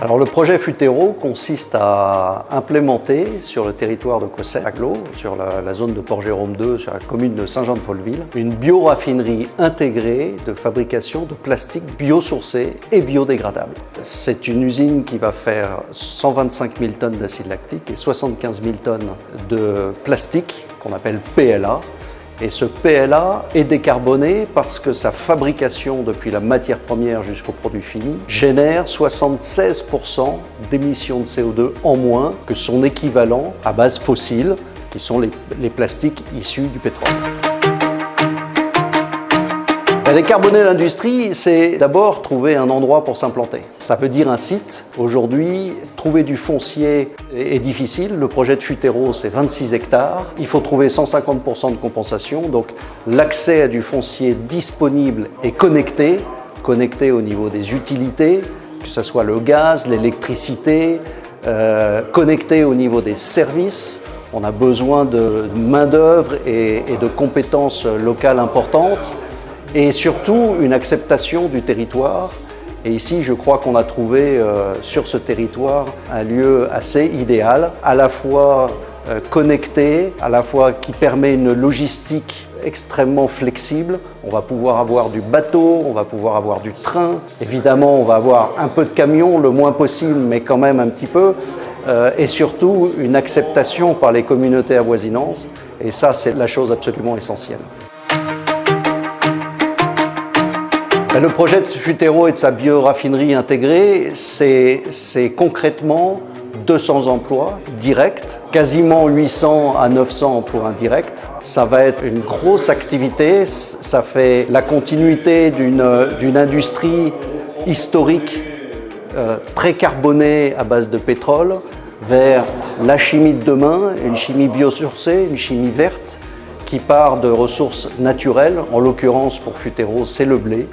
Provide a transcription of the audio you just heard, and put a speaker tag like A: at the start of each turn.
A: Alors le projet Futero consiste à implémenter sur le territoire de Cossé-Aglo, sur la zone de Port-Jérôme 2, sur la commune de Saint-Jean-de-Folleville, une bioraffinerie intégrée de fabrication de plastique biosourcé et biodégradable. C'est une usine qui va faire 125 000 tonnes d'acide lactique et 75 000 tonnes de plastique qu'on appelle PLA. Et ce PLA est décarboné parce que sa fabrication, depuis la matière première jusqu'au produit fini, génère 76% d'émissions de CO2 en moins que son équivalent à base fossile, qui sont les plastiques issus du pétrole. Décarboner l'industrie, c'est d'abord trouver un endroit pour s'implanter. Ça veut dire un site. Aujourd'hui, trouver du foncier est difficile. Le projet de Futero, c'est 26 hectares. Il faut trouver 150% de compensation. Donc l'accès à du foncier disponible et connecté au niveau des utilités, que ce soit le gaz, l'électricité, connecté au niveau des services. On a besoin de main-d'œuvre et de compétences locales importantes. Et surtout une acceptation du territoire. Et ici, je crois qu'on a trouvé sur ce territoire un lieu assez idéal, à la fois connecté, à la fois qui permet une logistique extrêmement flexible. On va pouvoir avoir du bateau, on va pouvoir avoir du train. Évidemment, on va avoir un peu de camion, le moins possible, mais quand même un petit peu. Et surtout, une acceptation par les communautés avoisinantes. Et ça, c'est la chose absolument essentielle. Le projet de Futero et de sa bioraffinerie intégrée, c'est concrètement 200 emplois directs, quasiment 800 à 900 emplois indirects. Ça va être une grosse activité, ça fait la continuité d'une industrie historique très carbonée à base de pétrole vers la chimie de demain, une chimie biosourcée, une chimie verte qui part de ressources naturelles. En l'occurrence pour Futero, c'est le blé.